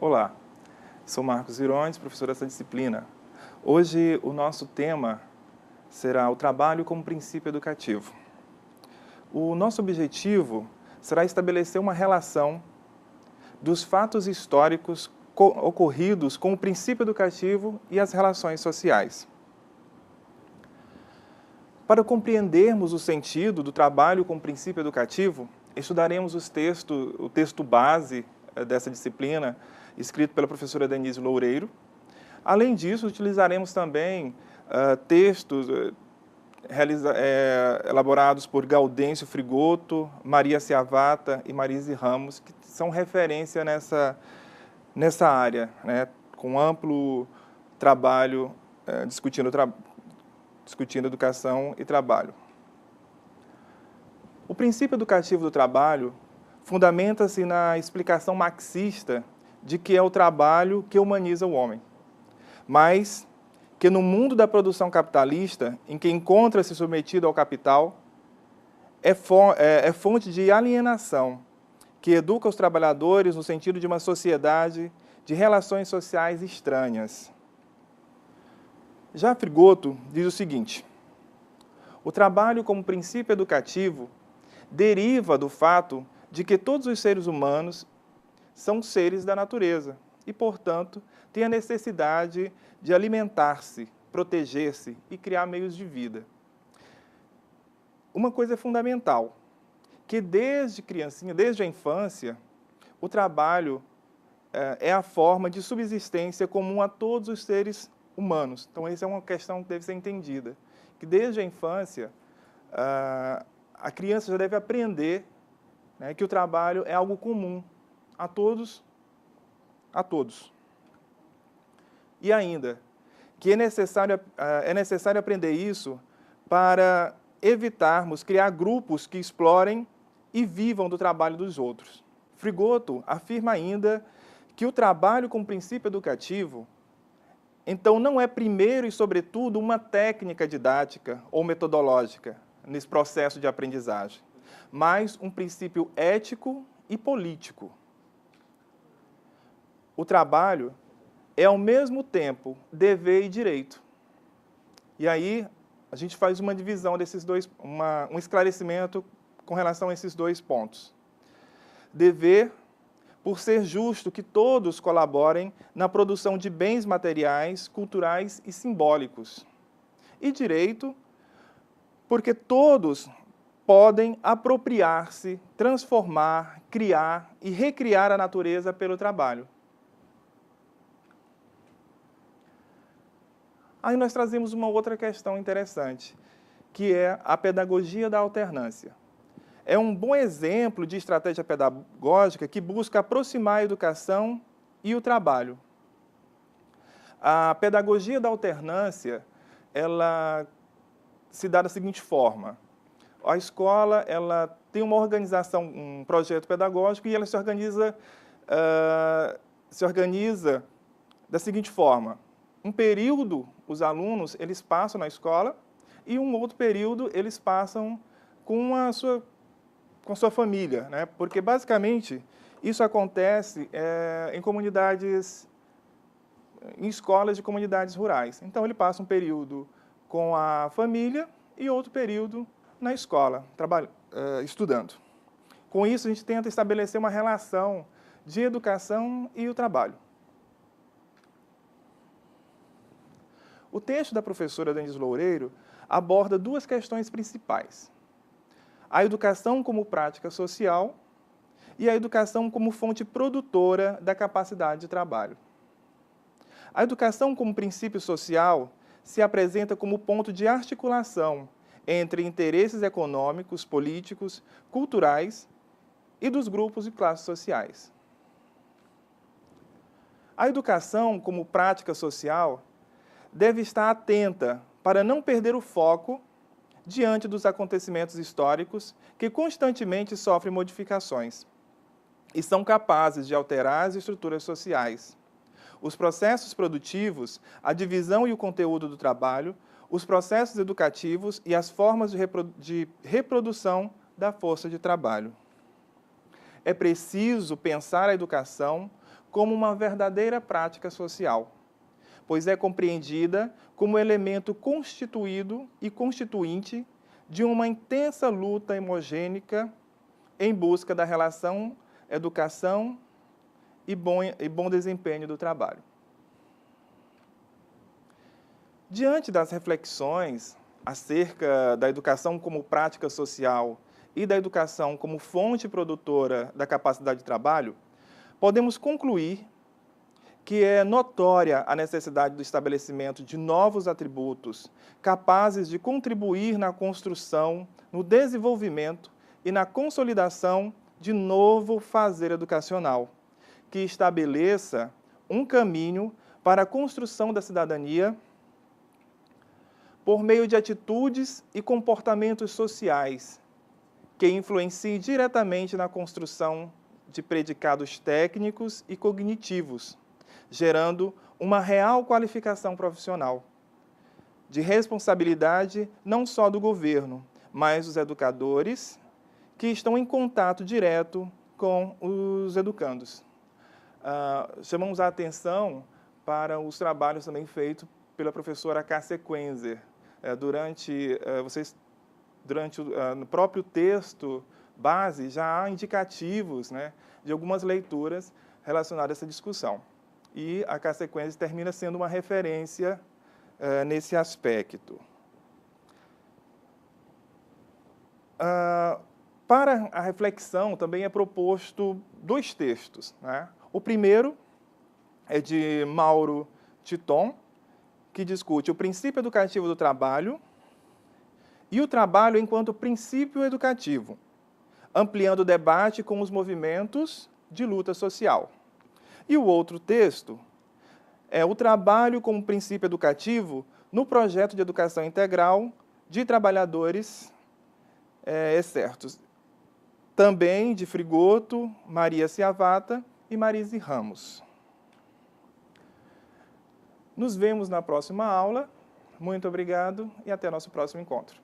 Olá, sou Marcos Irones, professor dessa disciplina. Hoje o nosso tema será o trabalho como princípio educativo. O nosso objetivo será estabelecer uma relação dos fatos históricos ocorridos com o princípio educativo e as relações sociais. Para compreendermos o sentido do trabalho com o princípio educativo, estudaremos o texto base dessa disciplina, escrito pela professora Denise Loureiro. Além disso, utilizaremos também textos elaborados por Gaudêncio Frigoto, Maria Ciavata e Marise Ramos, que são referência nessa área, né, com amplo trabalho discutindo educação e trabalho. O princípio educativo do trabalho fundamenta-se na explicação marxista de que é o trabalho que humaniza o homem, mas que no mundo da produção capitalista, em que encontra-se submetido ao capital, é fonte de alienação, que educa os trabalhadores no sentido de uma sociedade de relações sociais estranhas. Já Frigoto diz o seguinte: o trabalho como princípio educativo deriva do fato de que todos os seres humanos são seres da natureza e, portanto, têm a necessidade de alimentar-se, proteger-se e criar meios de vida. Uma coisa é fundamental, que desde criancinha, desde a infância, o trabalho é a forma de subsistência comum a todos os seres humanos. Então, essa é uma questão que deve ser entendida, que desde a infância, a criança já deve aprender, né, que o trabalho é algo comum a todos. E ainda, que é necessário aprender isso para evitarmos criar grupos que explorem e vivam do trabalho dos outros. Frigoto afirma ainda que o trabalho com princípio educativo, então, não é primeiro e sobretudo uma técnica didática ou metodológica nesse processo de aprendizagem, mas um princípio ético e político. O trabalho é, ao mesmo tempo, dever e direito. E aí, a gente faz uma divisão desses dois, um esclarecimento com relação a esses dois pontos. Dever, por ser justo que todos colaborem na produção de bens materiais, culturais e simbólicos. E direito, porque todos podem apropriar-se, transformar, criar e recriar a natureza pelo trabalho. Aí nós trazemos uma outra questão interessante, que é a pedagogia da alternância. É um bom exemplo de estratégia pedagógica que busca aproximar a educação e o trabalho. A pedagogia da alternância, ela se dá da seguinte forma: a escola ela tem uma organização, um projeto pedagógico, e ela se organiza da seguinte forma: um período os alunos eles passam na escola e um outro período eles passam com a sua família, né? Porque basicamente isso acontece em escolas de comunidades rurais. Então ele passa um período com a família e outro período na escola, estudando. Com isso, a gente tenta estabelecer uma relação de educação e o trabalho. O texto da professora Denise Loureiro aborda duas questões principais: a educação como prática social e a educação como fonte produtora da capacidade de trabalho. A educação como princípio social se apresenta como ponto de articulação entre interesses econômicos, políticos, culturais e dos grupos e classes sociais. A educação como prática social deve estar atenta para não perder o foco diante dos acontecimentos históricos que constantemente sofrem modificações e são capazes de alterar as estruturas sociais, os processos produtivos, a divisão e o conteúdo do trabalho, os processos educativos e as formas de reprodução da força de trabalho. É preciso pensar a educação como uma verdadeira prática social, pois é compreendida como elemento constituído e constituinte de uma intensa luta hemogênica em busca da relação educação e bom desempenho do trabalho. Diante das reflexões acerca da educação como prática social e da educação como fonte produtora da capacidade de trabalho, podemos concluir que é notória a necessidade do estabelecimento de novos atributos capazes de contribuir na construção, no desenvolvimento e na consolidação de novo fazer educacional, que estabeleça um caminho para a construção da cidadania por meio de atitudes e comportamentos sociais que influenciem diretamente na construção de predicados técnicos e cognitivos, gerando uma real qualificação profissional, de responsabilidade não só do governo, mas dos educadores que estão em contato direto com os educandos. Chamamos a atenção para os trabalhos também feitos pela professora Cássia Quenzer. No próprio texto base já há indicativos, né, de algumas leituras relacionadas a essa discussão. E a Cássia Quenzer termina sendo uma referência nesse aspecto. Para a reflexão também é proposto dois textos, né? O primeiro é de Mauro Titon, que discute o princípio educativo do trabalho e o trabalho enquanto princípio educativo, ampliando o debate com os movimentos de luta social. E o outro texto é o trabalho como princípio educativo no projeto de educação integral de trabalhadores excertos, também de Frigoto, Maria Ciavata e Marise Ramos. Nos vemos na próxima aula. Muito obrigado e até nosso próximo encontro.